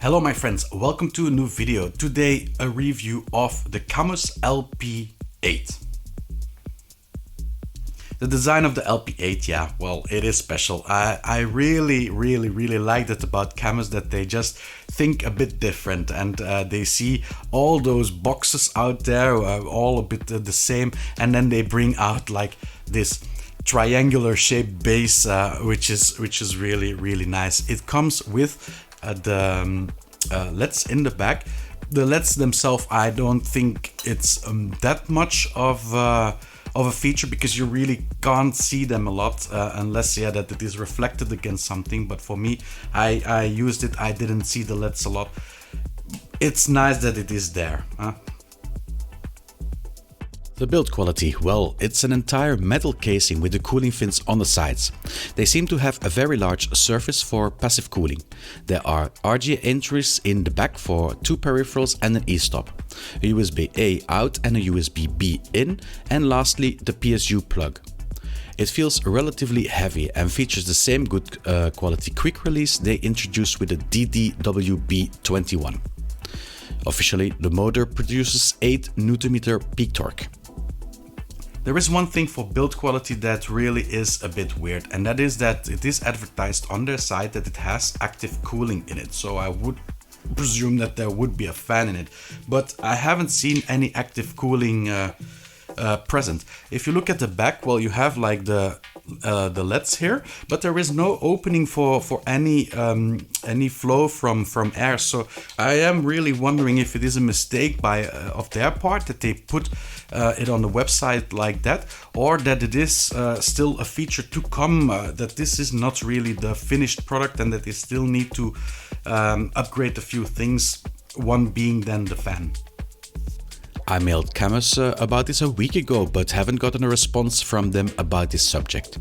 Hello my friends, welcome to a new video. Today a review of the CAMMUS LP8. The design of the LP8, yeah, well, it is special. I really like that about CAMMUS, that they just think a bit different and they see all those boxes out there, all a bit the same, and then they bring out like this triangular shaped base, which is really nice. It comes with the LEDs in the back. The LEDs themselves, I don't think it's that much of a feature, because you really can't see them a lot unless that it is reflected against something. But for me, I used it, I didn't see the LEDs a lot. It's nice that it is there. The build quality, well, it's an entire metal casing with the cooling fins on the sides. They seem to have a very large surface for passive cooling. There are RGA entries in the back for 2 peripherals and an e-stop, a USB-A out and a USB-B in, and lastly the PSU plug. It feels relatively heavy and features the same good quality quick release they introduced with the DDWB21. Officially, the motor produces 8 Nm peak torque. There is one thing for build quality that really is a bit weird, and that is that it is advertised on their site that it has active cooling in it. So I would presume that there would be a fan in it, but I haven't seen any active cooling present. If you look at the back, well, you have like the LEDs here, but there is no opening for any flow from air. So I am really wondering if it is a mistake of their part that they put it on the website like that, or that it is still a feature to come, that this is not really the finished product and that they still need to upgrade a few things, one being then the fan. I mailed CAMMUS about this a week ago, but haven't gotten a response from them about this subject.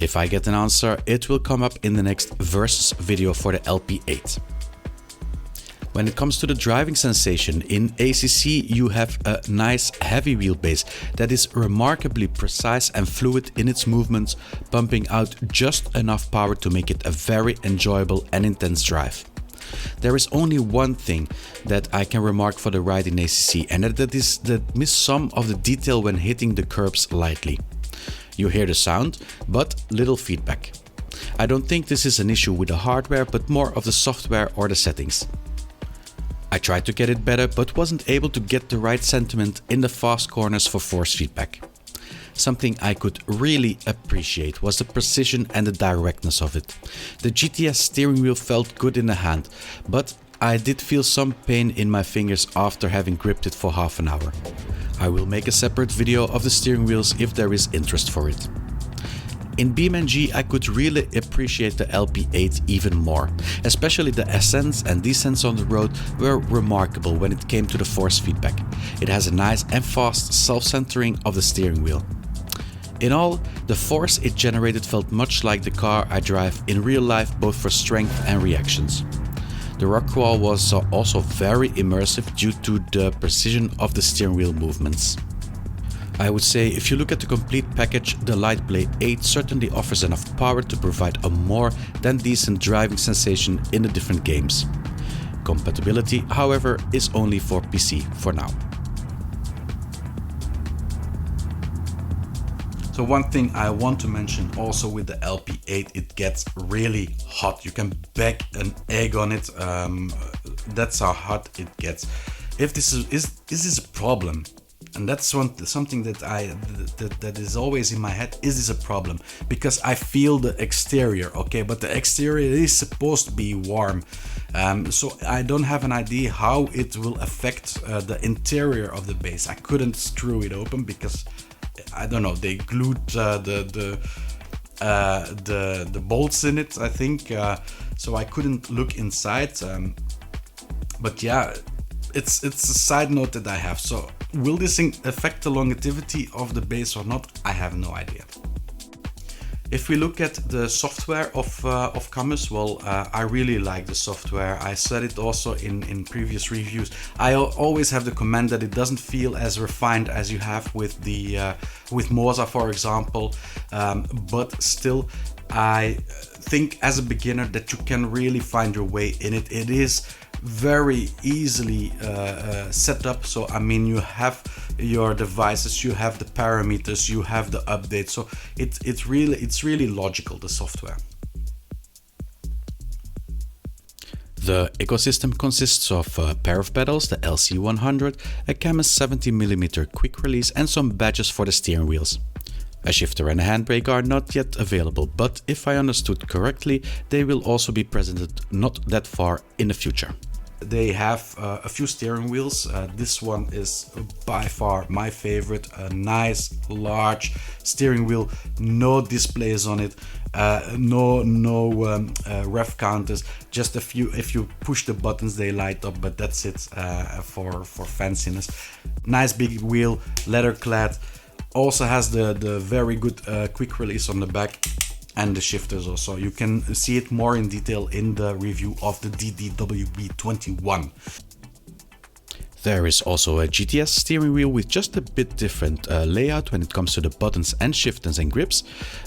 If I get an answer, it will come up in the next Versus video for the LP8. When it comes to the driving sensation, in ACC you have a nice heavy wheelbase that is remarkably precise and fluid in its movements, pumping out just enough power to make it a very enjoyable and intense drive. There is only one thing that I can remark for the ride in ACC, and that is the miss some of the detail when hitting the curbs lightly. You hear the sound, but little feedback. I don't think this is an issue with the hardware, but more of the software or the settings. I tried to get it better, but wasn't able to get the right sentiment in the fast corners for force feedback. Something I could really appreciate was the precision and the directness of it. The GTS steering wheel felt good in the hand, but I did feel some pain in my fingers after having gripped it for half an hour. I will make a separate video of the steering wheels if there is interest for it. In BeamNG I could really appreciate the LP8 even more, especially the ascents and descents on the road were remarkable when it came to the force feedback. It has a nice and fast self-centering of the steering wheel. In all, the force it generated felt much like the car I drive in real life, both for strength and reactions. The rock crawl was also very immersive due to the precision of the steering wheel movements. I would say if you look at the complete package, the LitePlay 8 certainly offers enough power to provide a more than decent driving sensation in the different games. Compatibility, however, is only for PC for now. So one thing I want to mention also with the LP8, it gets really hot. You can bake an egg on it. That's how hot it gets. If this is a problem, and that's something that that is always in my head. Is this a problem? Because I feel the exterior, okay, but the exterior is supposed to be warm. So I don't have an idea how it will affect the interior of the base. I couldn't screw it open because I don't know. They glued the bolts in it, I think. So I couldn't look inside. But yeah. It's a side note that I have. So will this affect the longevity of the base or not? I have no idea. If we look at the software of CAMMUS, well, I really like the software. I said it also in previous reviews. I always have the comment that it doesn't feel as refined as you have with Moza, for example, but still I think as a beginner that you can really find your way in it. It is very easily set up. So I mean, you have your devices, you have the parameters, you have the updates, so it's really logical, the software. The ecosystem consists of a pair of pedals, the LC100, a CAMMUS 70mm quick release, and some badges for the steering wheels. A shifter and a handbrake are not yet available, but if I understood correctly, they will also be presented not that far in the future. They have a few steering wheels. This one is by far my favorite. A nice large steering wheel, no displays on it, no ref counters, just a few. If you push the buttons they light up, but that's it for fanciness. Nice big wheel, leather clad. Also has the very good quick release on the back, and the shifters also. You can see it more in detail in the review of the DDWB21. There is also a GTS steering wheel with just a bit different layout when it comes to the buttons and shifters and grips.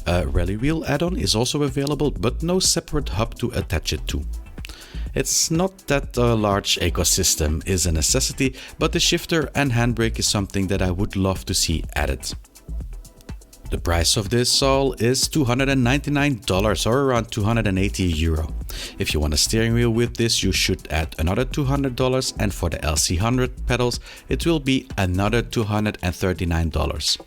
A rally wheel add-on is also available, but no separate hub to attach it to. It's not that a large ecosystem is a necessity, but the shifter and handbrake is something that I would love to see added. The price of this all is $299 or around 280 euro. If you want a steering wheel with this, you should add another $200, and for the LC100 pedals it will be another $239.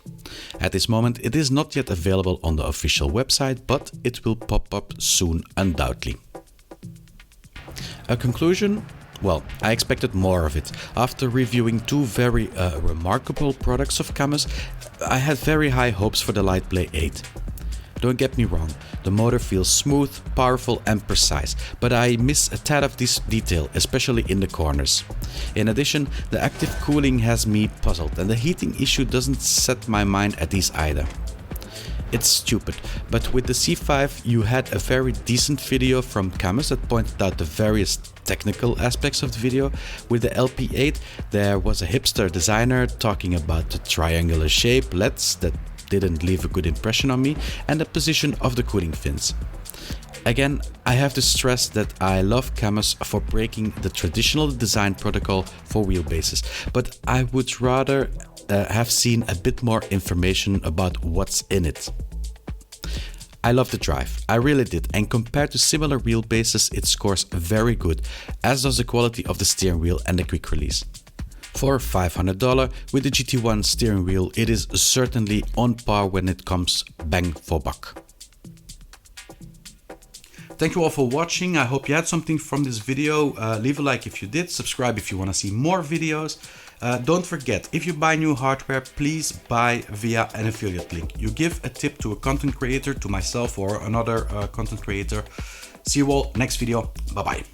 At this moment it is not yet available on the official website, but it will pop up soon undoubtedly. A conclusion? Well, I expected more of it. After reviewing two very remarkable products of CAMMUS, I had very high hopes for the LitePlay 8. Don't get me wrong, the motor feels smooth, powerful and precise, but I miss a tad of this detail, especially in the corners. In addition, the active cooling has me puzzled, and the heating issue doesn't set my mind at ease either. It's stupid, but with the C5 you had a very decent video from CAMMUS that pointed out the various technical aspects of the video. With the LP8 there was a hipster designer talking about the triangular shape LEDs that didn't leave a good impression on me, and the position of the cooling fins. Again, I have to stress that I love CAMMUS for breaking the traditional design protocol for wheelbases, but I would rather have seen a bit more information about what's in it. I love the drive, I really did, and compared to similar wheelbases it scores very good, as does the quality of the steering wheel and the quick release. For $500 with the GT1 steering wheel it is certainly on par when it comes bang for buck. Thank you all for watching. I hope you had something from this video. Leave a like if you did, subscribe if you want to see more videos. Don't forget, if you buy new hardware, please buy via an affiliate link. You give a tip to a content creator, to myself or another content creator. See you all next video. Bye bye.